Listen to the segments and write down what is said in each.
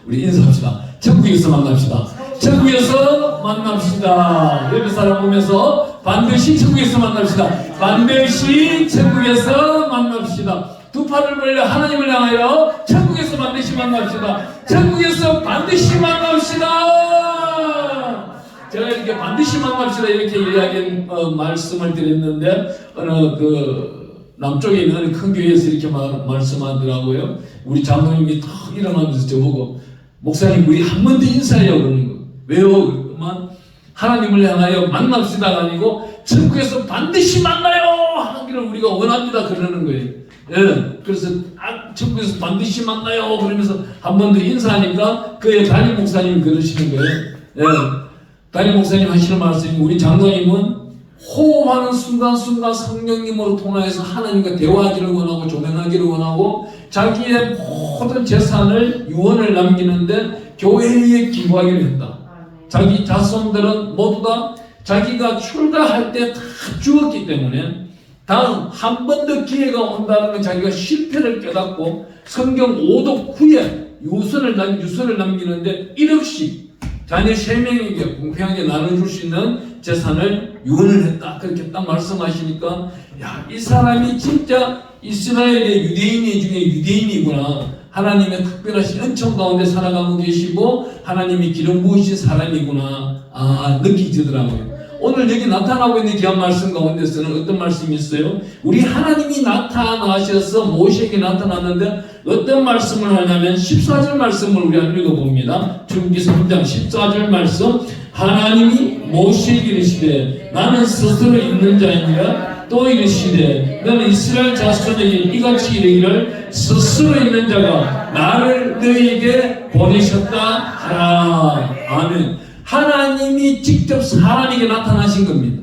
우리 인사합시다. 천국에서 만납시다. 천국에서 만납시다. 옆에 사람 보면서 반드시 천국에서 만납시다. 반드시 천국에서 만납시다. 두 팔을 벌려 하나님을 향하여 천국에서 반드시 만납시다. 천국에서 반드시 만납시다. 제가 이렇게 반드시 만납시다 이렇게 이야기한 말씀을 드렸는데 어느 남쪽에 있는 어느 큰 교회에서 이렇게 말씀하더라고요. 우리 장로님이 탁 일어나면서 저보고 목사님 우리 한 번 더 인사해요 그러는 거. 왜요? 그러면 하나님을 향하여 만납시다가 아니고 천국에서 반드시 만나요 하기를 우리가 원합니다 그러는 거예요. 예, 그래서 천국에서 반드시 만나요 그러면서 한 번 더 인사하니까 그의 담임 목사님이 그러시는 거예요. 예, 담임 목사님 하시는 말씀이 우리 장로님은 호흡하는 순간순간 성령님으로 통하여서 하나님과 대화하기를 원하고 조명하기를 원하고 자기의 모든 재산을 유언을 남기는데 교회에 기부하기를 했다. 자기 자손들은 모두 다 자기가 출가할 때 다 죽었기 때문에 다음 한 번 더 기회가 온다는 건 자기가 실패를 깨닫고 성경 5독 후에 유서를 남기는데 1억씩 자녀 3명에게 공평하게 나눠줄 수 있는 재산을 유언을 했다. 그렇게 딱 말씀하시니까 야, 이 사람이 진짜 이스라엘의 유대인 중에 유대인이구나. 하나님의 특별하신 은총 가운데 살아가고 계시고 하나님이 기름 부으신 사람이구나. 느끼지더라고요. 오늘 여기 나타나고 있는 귀한 말씀 가운데서는 어떤 말씀이 있어요? 우리 하나님이 나타나셔서 모세에게 나타났는데 어떤 말씀을 하냐면 14절 말씀을 우리 한번 읽어봅니다. 출애굽기 3장 14절 말씀. 하나님이 모세에게 이르시되 나는 스스로 있는 자이니라. 또 이르시되 너는 이스라엘 자손에게 이같이 이르기를 스스로 있는 자가 나를 너희에게 보내셨다 하라. 아멘. 하나님이 직접 사람에게 나타나신 겁니다.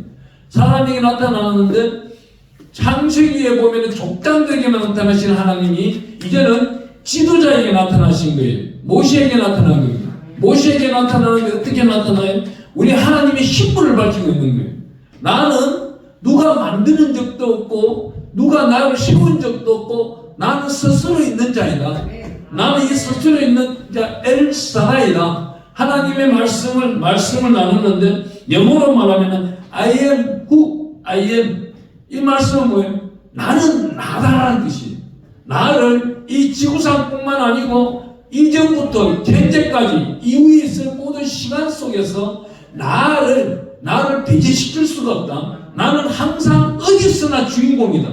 사람에게 나타나는데 창세기에 보면 족장들에게만 나타나신 하나님이 이제는 지도자에게 나타나신 거예요. 모세에게 나타난 거예요. 모세에게 나타나는데 어떻게 나타나요? 우리 하나님의 신분을 밝히고 있는 거예요. 나는 누가 만드는 적도 없고 누가 나를 세운 적도 없고 나는 스스로 있는 자이다. 나는 이 스스로 있는 자 엘사라이다. 하나님의 말씀을 나누는데 영어로 말하면 I am who I am. 이 말씀은 뭐예요? 나는 나다라는 뜻이에요. 나를 이 지구상뿐만 아니고 이전부터 현재까지 이후에 있을 모든 시간 속에서 나를 배제시킬 수가 없다. 나는 항상 어디서나 주인공이다.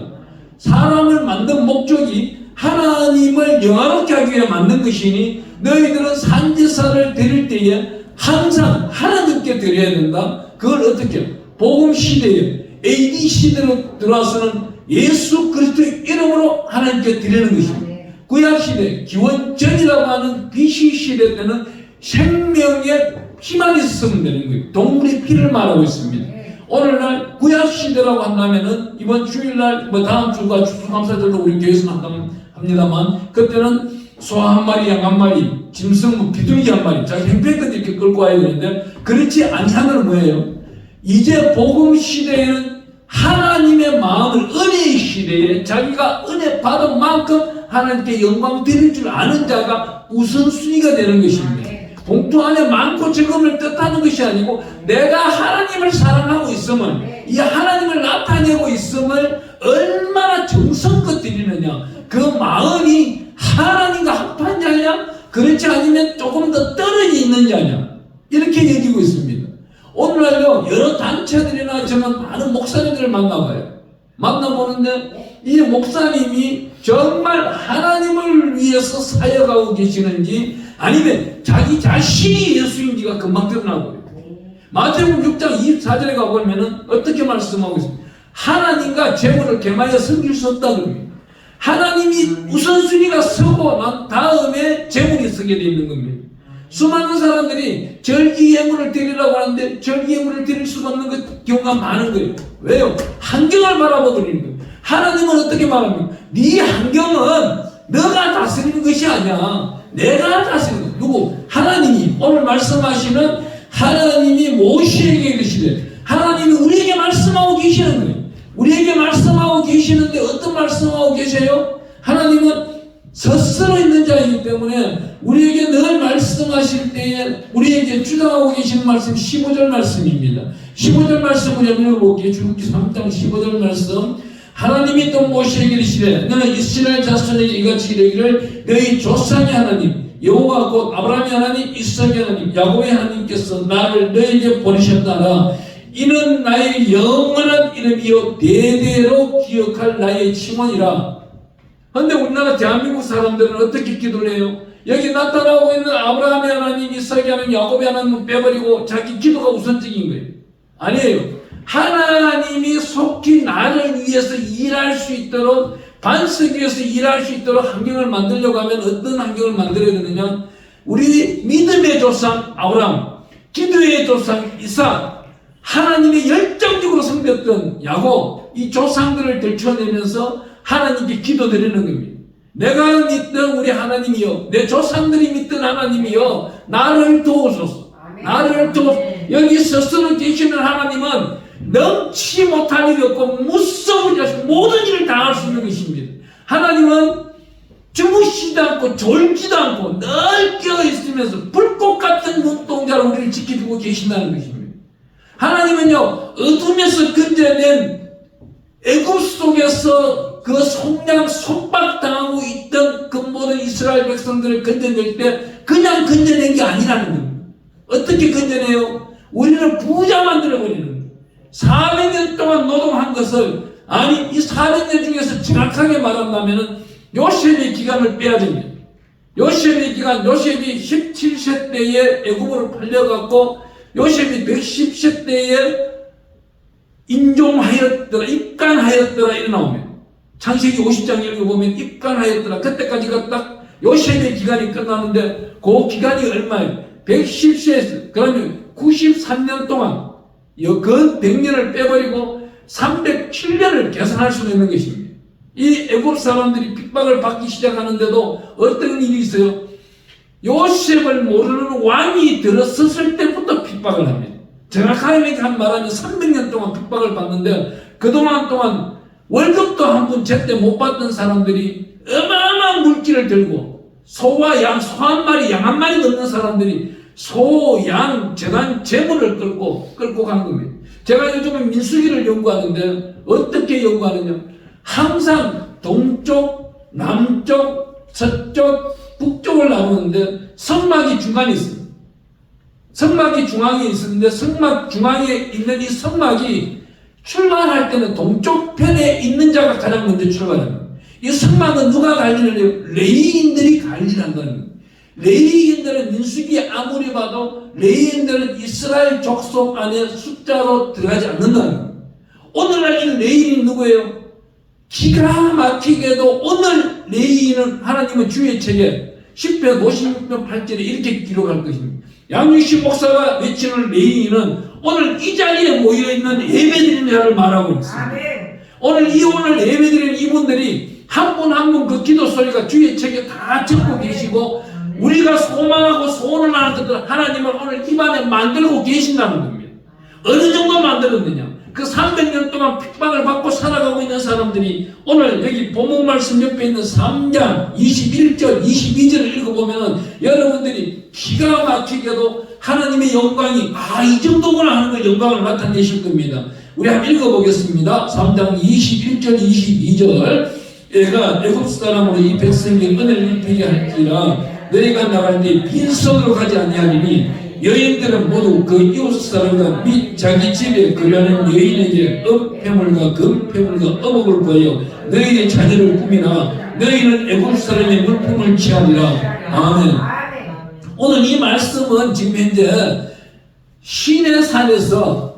사람을 만든 목적이 하나님을 영화롭게 하기 위해 만든 것이니 너희들은 산제사를 드릴 때에 항상 하나님께 드려야 된다. 그걸 어떻게? 복음 시대에 AD 시대로 들어와서는 예수 그리스도의 이름으로 하나님께 드리는 것입니다. 구약 시대 기원전이라고 하는 BC 시대 때는 생명의 피만 있으면 되는 거예요. 동물의 피를 말하고 있습니다. 오늘날 구약 시대라고 한다면은 이번 주일날 다음 주가 추수감사절로 우리 교회에서 합니다만 그때는 소 한 마리, 양 한 마리, 짐승, 비둘기 한 마리, 자기 행패까지 이렇게 끌고 와야 되는데 그렇지 아니하는 건 뭐예요? 이제 복음 시대에는 하나님의 마음을 은혜의 시대에 자기가 은혜 받은 만큼 하나님께 영광 드릴 줄 아는 자가 우선순위가 되는 것입니다. 봉투 안에 많고 적음을 뜻하는 것이 아니고 내가 하나님을 사랑하고 있음을 이 하나님을 나타내고 있음을 얼마나 정성껏 드리느냐 그 마음이 하나님과 합한 자냐 그렇지 않으면 조금 더 떨어져 있는 자냐 이렇게 여기고 있습니다. 오늘날요 여러 단체들이나 저는 많은 목사님들을 만나보는데 이 목사님이 정말 하나님을 위해서 사역하고 계시는지 아니면 자기 자신이 예수인지가 금방 드러나고요. 마태복음 6장 24절에 가보면은 어떻게 말씀하고 있습니까? 하나님과 재물을 겸하여 섬길 수 없다 그럽니다. 하나님이 우선순위가 서고 난 다음에 재물이 서게 되어 있는 겁니다. 수많은 사람들이 절기 예물을 드리라고 하는데 절기 예물을 드릴 수가 없는 경우가 많은 거예요. 왜요? 환경을 바라보고 드리는 거예요. 하나님은 어떻게 말합니까? 네 환경은 너가 다스리는 것이 아니야. 내가 다스리는 거야. 누구? 하나님이 오늘 말씀하시는 하나님이 모세에게 이르시되 하나님이 우리에게 말씀하고 계시는 거예요. 우리에게 말씀하고 계시는데 어떤 말씀하고 계세요? 하나님은 스스로 있는 자이기 때문에 우리에게 늘 말씀하실 때에 우리에게 주장하고 계시는 말씀 15절 말씀입니다. 15절 말씀을 읽어볼게요. 출애굽기 3장 15절 말씀. 하나님이 또 모세에게 이르시되 너는 이스라엘 자손에게 이같이 이르기를 너희 조상의 하나님 여호와 곧 아브라함의 하나님 이삭의 하나님 야곱의 하나님께서 나를 너희에게 보내셨다라. 이는 나의 영원한 이름이요 대대로 기억할 나의 칭원이라. 그런데 우리나라 대한민국 사람들은 어떻게 기도를 해요? 여기 나타나고 있는 아브라함의 하나님, 이삭의 하나님, 야곱의 하나님은 빼버리고 자기 기도가 우선적인 거예요. 아니에요. 하나님이 속히 나를 위해서 일할 수 있도록, 반석 위에서 일할 수 있도록 환경을 만들려고 하면 어떤 환경을 만들어야 되느냐? 우리 믿음의 조상 아브라함, 기도의 조상 이삭, 하나님의 열정적으로 섬겼던 야곱, 이 조상들을 들춰내면서 하나님께 기도드리는 겁니다. 내가 믿던 우리 하나님이여, 내 조상들이 믿던 하나님이여, 나를 도우소서. 나를 도우소서. 여기 스스로 계시는 하나님은 넘치 못할 일이 없고 무서운 일, 모든 일을 다 할 수 있는 것입니다. 하나님은 주무시지 않고 졸지도 않고 늘 깨어있으면서 불꽃 같은 눈동자로 우리를 지켜주고 계신다는 것입니다. 하나님은요, 어둠에서 건져낸 애굽 속에서 그 속량 속박당하고 있던 그 모든 이스라엘 백성들을 건져낼 때 그냥 건져낸 게 아니라는 겁니다. 어떻게 건져내요? 우리를 부자 만들어버리는 거예요. 400년 동안 노동한 것을, 아니 이 400년 중에서 정확하게 말한다면 요셉의 기간을 빼야 됩니다. 요셉의 기간, 요셉이 17세 때에 애굽으로 팔려갖고 요셉이 110세 때에 인종하였더라, 입간하였더라 이렇게 나옵니다. 창세기 50장 읽어보면 입간하였더라. 그때까지가 딱 요셉의 기간이 끝나는데 그 기간이 얼마예요? 110세에서 그러면 93년 동안 근 100년을 빼버리고 307년을 계산할 수 있는 것입니다. 이 애굽 사람들이 핍박을 받기 시작하는데도 어떤 일이 있어요? 요셉을 모르는 왕이 들어섰을 때부터 핍박을 합니다. 정확하게 말하면 300년 동안 핍박을 받는데 그동안 동안 월급도 한 번 제때 못 받던 사람들이 어마어마한 물기를 들고 소와 양, 소 한 마리, 양 한 마리 넣는 사람들이 소, 양, 재단, 재물을 끌고 간 겁니다. 제가 요즘에 민수기를 연구하는데 어떻게 연구하느냐? 항상 동쪽, 남쪽, 서쪽, 북쪽을 나누는데 성막이 중간에 있습니다. 성막이 중앙에 있었는데 성막 중앙에 있는 이 성막이 출발할 때는 동쪽 편에 있는 자가 가장 먼저 출발합니다. 이 성막은 누가 관리를 해요? 레위인들이 관리를 한다는 거예요. 레위인들은 민수기 아무리 봐도 레위인들은 이스라엘 족속 안에 숫자로 들어가지 않는다는 거예요. 오늘날 이 레위인이 누구예요? 기가 막히게도 오늘 레위인은 하나님은 주의 책에 10편 56편 8절에 이렇게 기록할 것입니다. 양육신 목사가 외치는 레위인은 오늘 이 자리에 모여있는 예배드리는 자를 말하고 있습니다. 오늘 예배드리는 이분들이 한 분 한 분 그 기도 소리가 주의 책에 다 적고 계시고 우리가 소망하고 소원을 하는 것들 하나님은 오늘 입안에 만들고 계신다는 겁니다. 어느 정도 만들었느냐? 그 300년 동안 핍박을 받고 살아가고 있는 사람들이 오늘 여기 본문 말씀 옆에 있는 3장 21절 22절을 읽어보면 여러분들이 기가 막히게도 하나님의 영광이 이 정도구나 하는 걸 영광을 나타내실 겁니다. 우리 한번 읽어보겠습니다. 3장 21절 22절 얘가 애굽 사람으로 이 백성에게 은혜를 입히게 할지라 너희가 나갈 때 빈손으로 가지 아니하리니 여인들은 모두 그 이웃 사람과 및 자기 집에 거류하는 여인에게 은폐물과 금폐물과 어묵을 구하여 너희의 자녀를 꾸미나 너희는 애굽 사람의 물품을 취하리라. 아멘. 오늘 이 말씀은 지금 현재 시내 산에서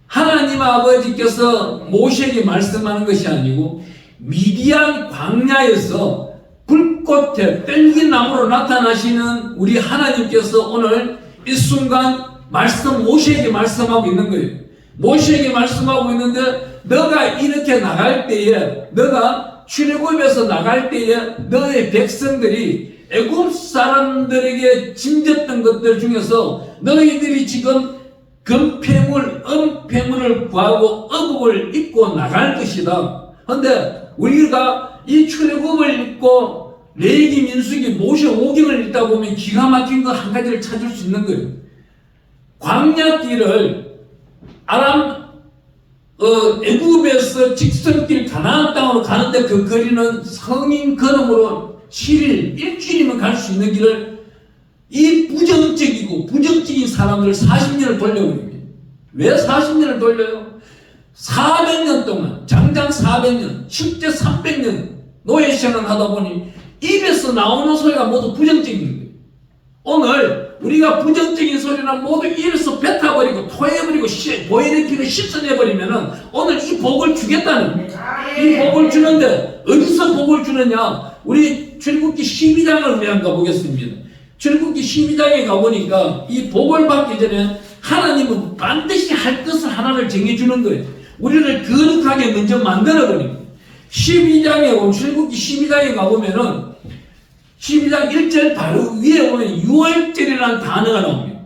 하나님 아버지께서 모세에게 말씀하는 것이 아니고 미디안 광야에서 불꽃에 땡기나무로 나타나시는 우리 하나님께서 오늘 이 순간 모세에게 말씀하고 있는 거예요. 모세에게 말씀하고 있는데 너가 이렇게 나갈 때에 너가 출애굽에서 나갈 때에 너의 백성들이 애굽 사람들에게 짐졌던 것들 중에서 너희들이 지금 금폐물, 은폐물을 구하고 어복을 입고 나갈 것이다. 그런데 우리가 이 출애굽을 입고 레위기, 민수기, 모세 오경을 읽다 보면 기가 막힌 거 한 가지를 찾을 수 있는 거예요. 광야길을 애굽에서 직선길 가나안 땅으로 가는데 그 거리는 성인 걸음으로 7일, 일주일이면 갈 수 있는 길을 이 부정적인 사람들 40년을 돌려버립니다. 왜 40년을 돌려요? 400년 동안, 장장 400년, 실제 300년 노예시행을 하다 보니 입에서 나오는 소리가 모두 부정적인 거예요. 오늘 우리가 부정적인 소리는 모두 입에서 뱉어버리고 토해버리고 보이는 피를 씻어내버리면은 오늘 이 복을 주겠다는 거예요. 이 복을 주는데 어디서 복을 주느냐? 우리 출애굽기 12장을 우리 한번 가보겠습니다. 출애굽기 12장에 가보니까 이 복을 받기 전에 하나님은 반드시 할 것을 하나를 정해주는 거예요. 우리를 거룩하게 먼저 만들어버립니다. 12장에 출애굽기 12장에 가보면은 12장 1절 바로 위에 보면 6월절이라는 단어가 나옵니다.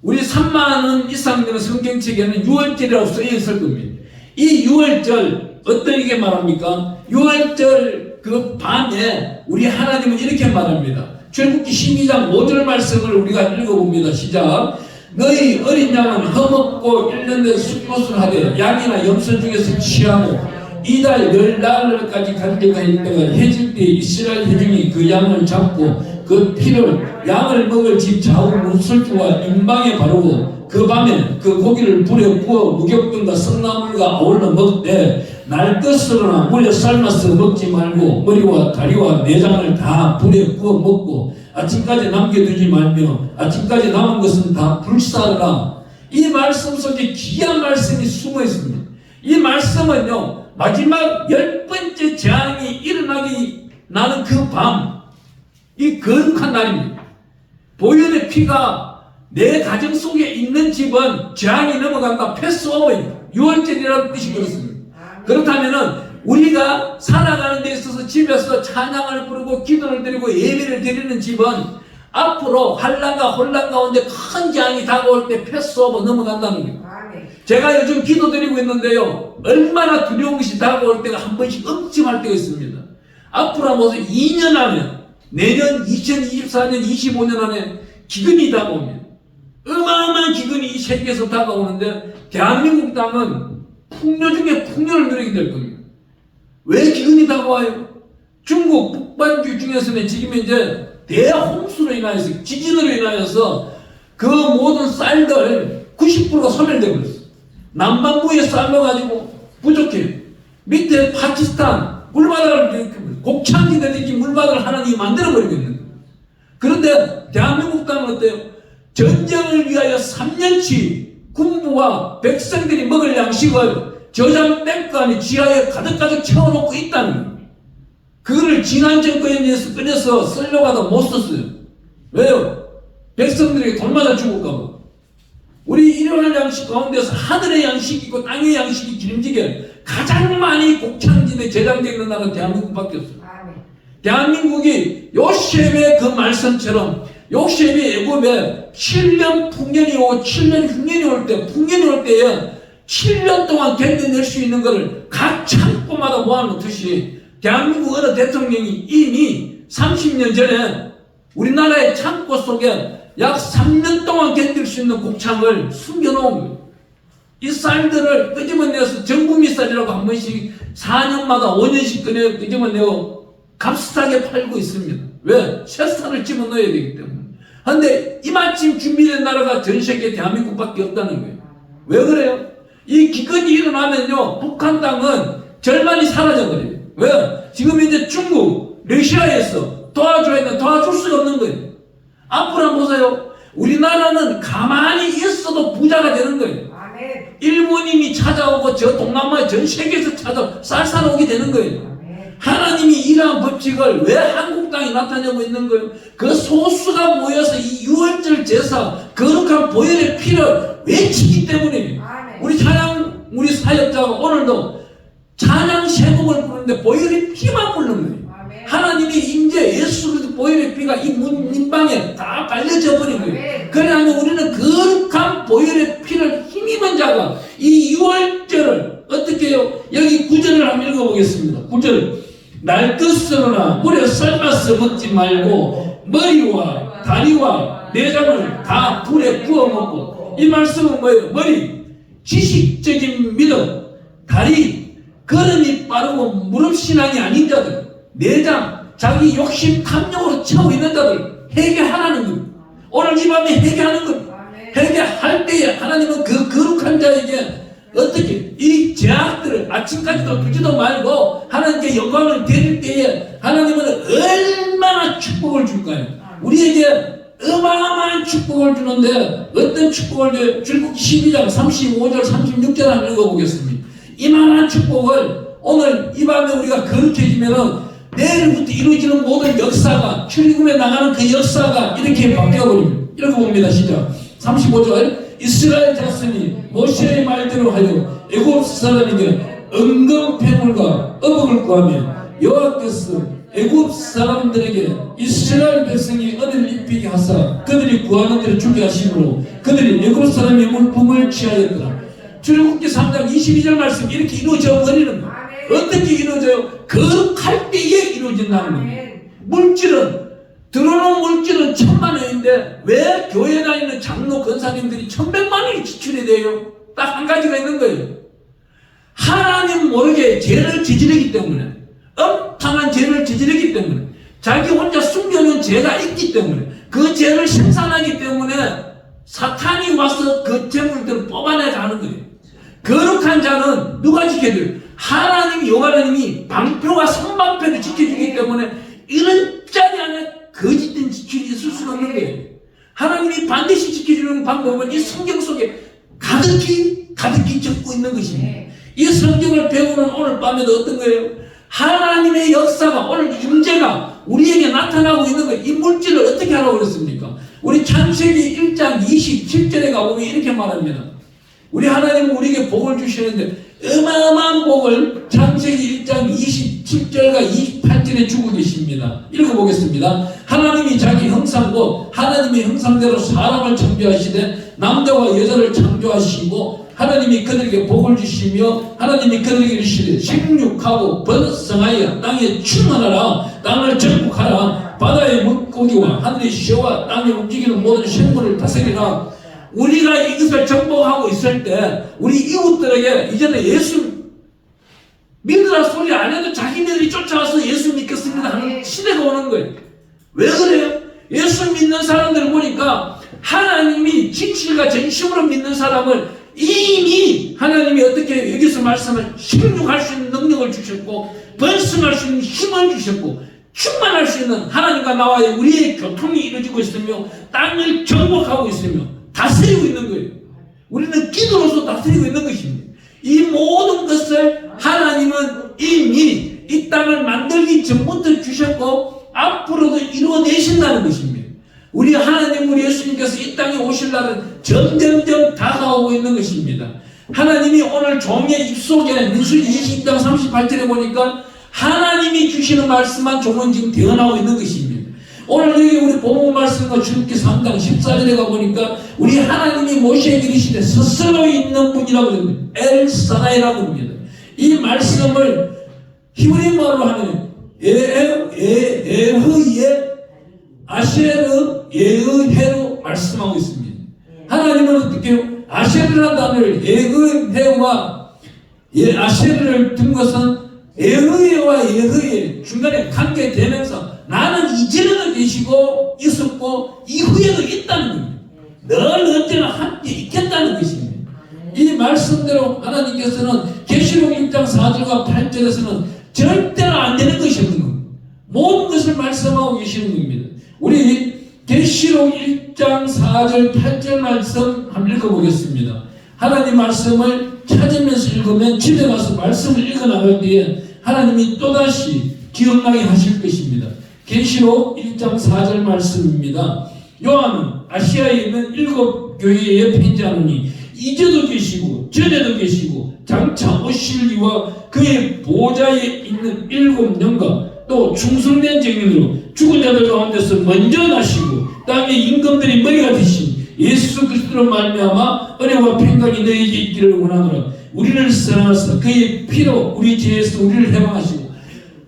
우리 3만 원 이상 되는 성경책에는 6월절이라고 쓰여 있을 겁니다. 이 6월절 어떻게 말합니까? 6월절 그 밤에 우리 하나님은 이렇게 말합니다. 출애굽기 12장 5절 말씀을 우리가 읽어봅니다. 시작. 너희 어린 양은 허먹고 1년 된 숫것을 하되 양이나 염소 중에서 취하고 이달 열나흘까지 간격가 있다가 해질 때 이스라엘 회중이 그 양을 잡고 그 피를 양을 먹을 집 좌우 문설주와 임방에 바르고 그 밤에 그 고기를 불에 구워 무격병과 성나물과 어울러 먹되 날 것으로나 물에 삶아서 먹지 말고 머리와 다리와 내장을 다 불에 구워 먹고 아침까지 남겨두지 말며 아침까지 남은 것은 다 불사르라. 이 말씀 속에 귀한 말씀이 숨어 있습니다. 이 말씀은요 마지막 10번째 재앙이 일어나기 나는 그 밤, 이 거룩한 날입니다. 보혈의 피가 내 가정 속에 있는 집은 재앙이 넘어간다. 패스오버입니다. 6월절이라는 뜻이 그렇습니다. 그렇다면은 우리가 살아가는 데 있어서 집에서 찬양을 부르고 기도를 드리고 예배를 드리는 집은 앞으로 환난과 혼란 가운데 큰 재앙이 다가올 때 패스오버 넘어간다는 거예요. 제가 요즘 기도드리고 있는데요 얼마나 두려운 것이 다가올 때가 한 번씩 엄침할 때가 있습니다. 앞으로 모두 2년 안에 내년 2024년 25년 안에 기근이 다가옵니다. 어마어마한 기근이 이 세계에서 다가오는데 대한민국 땅은 풍요 중에 풍요를 누리게 될 겁니다. 왜 기근이 다가와요? 중국 북반구 중에서는 지금 이제 대홍수로 인하여서 지진으로 인하여서 그 모든 쌀들 90%가 소멸되고 있어요. 남반부에 쌀러가지고 부족해요. 밑에 파키스탄 물바다를 곡창지대들이 물바다를 하나님이 만들어버리고 있는 거예요. 그런데 대한민국 땅은 어때요? 전쟁을 위하여 3년치 군부와 백성들이 먹을 양식을 저장 탱크 안에 지하에 가득가득 채워놓고 있다는 거예요. 그거를 지난 정권에서 꺼내서 쓰려고 하다 못 썼어요. 왜요? 백성들에게 돈 맞아 죽을까봐. 우리 일용할 양식 가운데서 하늘의 양식이 있고 땅의 양식이 기름지게 가장 많이 곡창지대에 저장되어 있는 나라는 대한민국밖에 없어요. 대한민국이 요셉의 그 말씀처럼 요셉이 애굽에 7년 풍년이 오고 7년 흉년이 올 때 풍년이 올 때에 7년 동안 견뎌낼 수 있는 것을 각 창고마다 모아놓듯이 대한민국 어느 대통령이 이미 30년 전에 우리나라의 창고 속에 약 3년 동안 견딜 수 있는 곡창을 숨겨놓은 거예요. 이 쌀들을 끄집어내서 전구미 쌀이라고 한 번씩 4년마다 5년씩 꺼내 끄집어내고 값싸게 팔고 있습니다. 왜? 새 쌀을 집어넣어야 되기 때문에. 그런데 이마침 준비된 나라가 전 세계 대한민국밖에 없다는 거예요. 왜 그래요? 이 기근이 일어나면요 북한 땅은 절반이 사라져버려요. 왜? 지금 이제 중국, 러시아에서 도와줘야 되는데 도와줄 수가 없는 거예요. 앞으로 한번 보세요. 우리나라는 가만히 있어도 부자가 되는 거예요. 일본인이 찾아오고 저 동남아 전 세계에서 쌀 사러 오게 되는 거예요. 하나님이 이러한 법칙을 왜 한국 땅에 나타내고 있는 거예요? 그 소수가 모여서 이 6월절 제사 거룩한 보혈의 피를 외치기 때문에 우리 찬양 우리 사역자가 오늘도 찬양 세곡을 부르는데 보혈의 피만 부르는 거예요. 하나님이 이제 예수 그리스도 보혈의 피가 이 문방에 다 발려져 버린 거예요. 그러면 우리는 거룩한 보혈의 피를 힘입은 자가 이 6월절을 어떻게 해요? 여기 9절을 한번 읽어보겠습니다. 9절 날 것으로나 물에 삶아서 잘라서 먹지 말고 머리와 다리와 내장을 다 불에 구워 먹고. 이 말씀은 뭐예요? 머리 지식적인 믿음, 다리 걸음이 빠르고 무릎신앙이 아닌 자들, 내장 자기 욕심 탐욕으로 채우고 있는 자들 회개하라는 것. 오늘 이 밤에 회개하는 것. 회개할 때에 하나님은 그 거룩한 자에게 어떻게 이 죄악들을 아침까지도 두지도 말고 하나님께 영광을 드릴 때에 하나님은 얼마나 축복을 줄까요? 우리에게 어마어마한 축복을 주는데 어떤 축복을 줘요? 출애굽기 12장 35절 36절 한번 읽어보겠습니다. 이만한 축복을 오늘 이 밤에 우리가 거룩해지면은 내일부터 이루어지는 모든 역사가, 출애굽에 나가는 그 역사가 이렇게 바뀌어버립니다. 이렇게 봅니다. 시작. 35절 이스라엘 자손이 모세의 말대로 하여 애굽 사람에게 은금 패물과 어복을 구하며 여호와께서 애굽 사람들에게 이스라엘 백성이 은혜를 입히게 하사 그들이 구하는 대로 주게 하심으로 그들이 애굽 사람의 물품을 취하였더라. 출애굽기 3장 22절 말씀 이렇게 이루어져 버리는 거예요. 어떻게 이루어져요? 거룩할 때에 이루어진다는 거예요. 물질은 들어오는 물질은 1000만원인데 왜 교회 다니는 장로 권사님들이 1100만원이 지출이 돼요? 딱 한 가지가 있는 거예요. 하나님 모르게 죄를 저지르기 때문에, 엄청난 죄를 저지르기 때문에, 자기 혼자 숨겨놓은 죄가 있기 때문에, 그 죄를 생산하기 때문에 사탄이 와서 그 재물들을 뽑아내가는 거예요. 거룩한 자는 누가 지켜줘요? 하나님 여호와님이 방패와 선방패를 지켜주기 때문에 이런 자리 안에 거짓된 지출이 있을 수가 없는 거예요. 하나님이 반드시 지켜주는 방법은 이 성경 속에 가득히 적고 있는 것입니다. 이 성경을 배우는 오늘 밤에도 어떤 거예요? 하나님의 역사가 오늘 임재가 우리에게 나타나고 있는 거예요. 이 물질을 어떻게 하라고 그랬습니까? 우리 창세기 1장 27절에 가보면 이렇게 말합니다. 우리 하나님은 우리에게 복을 주시는데 어마어마한 복을 창세기 1장 27절과 28절에 주고 계십니다. 읽어보겠습니다. 하나님이 자기 형상고 하나님의 형상대로 사람을 창조하시되 남자와 여자를 창조하시고 하나님이 그들에게 복을 주시며 하나님이 그들에게 이르시되 생육하고 번성하여 땅에 충만하라. 땅을 정복하라. 바다의 물고기와 하늘의 새와 땅에 움직이는 모든 생물을 다스리라. 우리가 이것을 정복하고 있을 때 우리 이웃들에게 이제는 예수 믿으라 소리 안 해도 자기네들이 쫓아와서 예수 믿겠습니다 하는 시대가 오는 거예요. 왜 그래요? 예수 믿는 사람들을 보니까 하나님이 진실과 전심으로 믿는 사람을 이미 하나님이 어떻게 여기서 말씀을 생육할 수 있는 능력을 주셨고 번성할 수 있는 힘을 주셨고 충만할 수 있는 하나님과 나와의 우리의 교통이 이루어지고 있으며 땅을 정복하고 있으며 다스리고 있는 거예요. 우리는 기도로서 다스리고 있는 것입니다. 이 모든 것을 하나님은 이미 이 땅을 만들기 전부터 주셨고 앞으로도 이루어내신다는 것입니다. 우리 하나님 우리 예수님께서 이 땅에 오실 날은 점점점 다가오고 있는 것입니다. 하나님이 오늘 종의 입속에 민수기 20장 38절에 보니까 하나님이 주시는 말씀만 종은 지금 되어나오고 있는 것입니다. 오늘 여기 우리 본문 말씀과 출애굽기 3장 14절에 가보니까 우리 하나님이 모세에게 이르시되 스스로 있는 분이라고 합니다. 엘사다이라고 합니다. 이 말씀을 히브리말로 하면 예흐예 아셰르 예흐해로 말씀하고 있습니다. 하나님은 어떻게 해요? 아셰르라는 단어를 예흐해와 아셰르를 둔 것은 예흐예와 예흐예 중간에 관계되면서 나는 이전에도 계시고 있었고 이후에도 있다는 겁니다. 늘 언제나 함께 있겠다는 것입니다. 이 말씀대로 하나님께서는 계시록 1장 4절과 8절에서는 절대로 안 되는 것이 없는 겁니다. 모든 것을 말씀하고 계시는 겁니다. 우리 계시록 1장 4절 8절 말씀 한번 읽어보겠습니다. 하나님 말씀을 찾으면서 읽으면 집에 가서 말씀을 읽어나갈 때에 하나님이 또다시 기억나게 하실 것입니다. 계시록 1장 4절 말씀입니다. 요한은 아시아에 있는 7 교회에 편지하노니 이제도 계시고 전에도 계시고 장차 오실 이와 그의 보좌에 있는 7 영과 또 충성된 증인으로 죽은 자들 가운데서 먼저 나시고 땅의 임금들이 머리가 되신 예수 그리스도로 말미암아 은혜와 평강이 너에게 있기를 원하노라. 우리를 사랑하사 그의 피로 우리 죄에서 우리를 해방하시고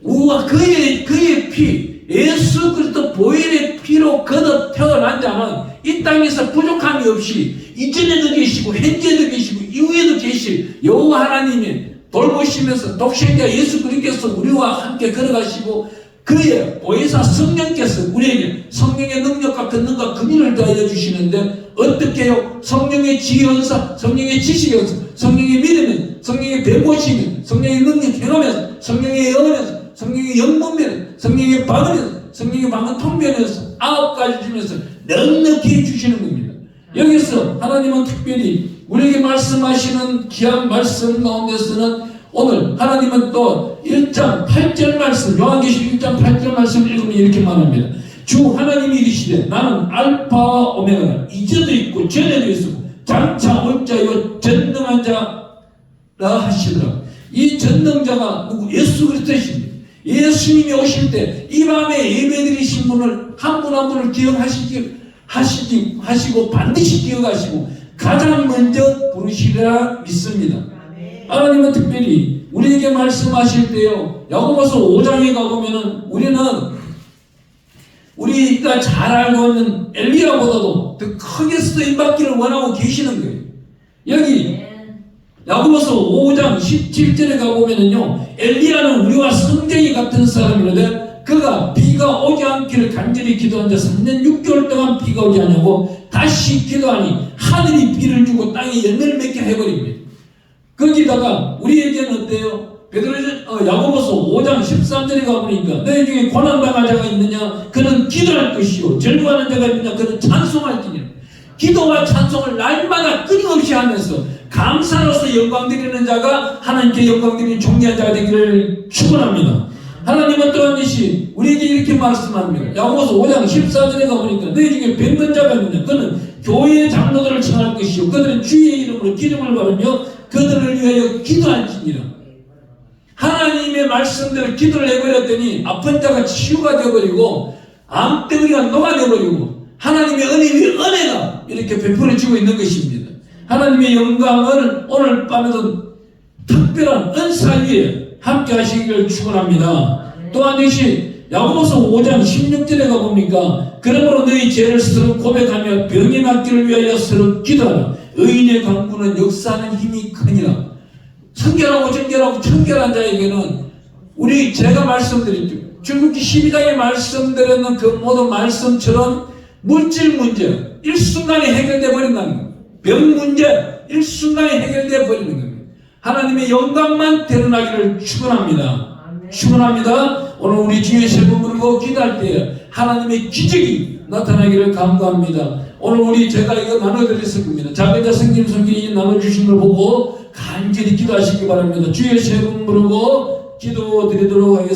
우와 그의 피 예수 그리스도 보혈의 피로 걷어 태어난 자는 이 땅에서 부족함이 없이 이전에도 계시고 현재도 계시고 이후에도 계실 여호와 하나님이 돌보시면서 독생자 예수 그리스도께서 우리와 함께 걸어가시고 그의 보혜사 성령께서 우리에게 성령의 능력과 권능과 긍휼을 더하여 주시는데 어떻게 해요? 성령의 지혜언사, 성령의 지식연사, 성령의 믿음은, 성령의 배보시면, 성령의 능력 행하면서, 성령의 영하면서, 성령의 영문면에서, 성령의 방언에서, 성령의 방언 통변에서 9가지 주면서 넉넉히 주시는 겁니다. 여기서 하나님은 특별히 우리에게 말씀하시는 귀한 말씀 가운데서는 오늘 하나님은 또 1장 8절 말씀, 요한계시록 1장 8절 말씀을 읽으면 이렇게 말합니다. 주 하나님이 이르시되 나는 알파와 오메가라, 이전도 있고 전에도 있고 장차 올 자요 전능한 자라 하시더라. 이 전능자가 누구? 예수 그리스도이십니다. 예수님이 오실 때 이 밤에 예배드리신 분을 한 분 한 분을 기억하시고 반드시 기억하시고 가장 먼저 부르시리라 믿습니다. 하나님은 특별히 우리에게 말씀하실 때요, 야고보서 5장에 가보면은 우리가 잘 알고 있는 엘리야보다도 더 크게 쓰임받기를 원하고 계시는 거예요. 여기 야고보서 5장 17절에 가보면은요, 엘리야는 우리와 성경이 같은 사람이는데 그가 비가 오지 않기를 간절히 기도한 자 3년 6개월 동안 비가 오지 않냐고 다시 기도하니 하늘이 비를 주고 땅에 열매를 맺게 해버립니다. 거기다가 우리에게는 어때요? 야고보서 5장 13절에 가보니까 너희 중에 고난당할 자가 있느냐? 그는 기도할 것이요 절구하는 자가 있느냐? 그는 찬송할지니라. 기도와 찬송을 날마다 끊임없이 하면서 감사로서 영광 드리는 자가 하나님께 영광 드리는 존귀한 자가 되기를 축원합니다. 하나님은 또한 것이 우리에게 이렇게 말씀합니다. 야고보서 5장 14절에 가보니까 너희 중에 뵙는 자가 있느냐? 그는 교회의 장로들을 청할 것이요 그들은 주의 이름으로 기름을 바르며 그들을 위하여 기도할지니라. 하나님의 말씀대로 기도를 해버렸더니 아픈 자가 치유가 되어버리고 암덩어리가 녹아내버리고 하나님의 은혜 위에 은혜가 이렇게 베풀어지고 있는 것입니다. 하나님의 영광을 오늘 밤에도 특별한 은사 위에 함께 하시기를 축원합니다. 또한 역시 야고보서 5장 16절에 가보니까 그러므로 너희 죄를 스스로 고백하며 병이 낫기를 위하여 스스로 기도하라. 의인의 강구는 역사하는 힘이 크니라. 청결하고 정결하고 청결한 자에게는 제가 말씀드렸죠. 출애굽기 12장에 말씀드렸는 그 모든 말씀처럼 물질 문제 일순간에 해결되어 버린다는 거예요. 병 문제 일순간에 해결되어 버리는 겁니다. 하나님의 영광만 드러나기를 축원합니다. 축원합니다. 오늘 우리 주의 세 번 부르고 기도할 때 하나님의 기적이 나타나기를 간구합니다. 오늘 제가 이거 나눠드렸을 겁니다. 자배자 성님 성길이 나눠주신 걸 보고 간절히 기도하시기 바랍니다. 주의 세 번 부르고 기도 드리도록 하겠습니다.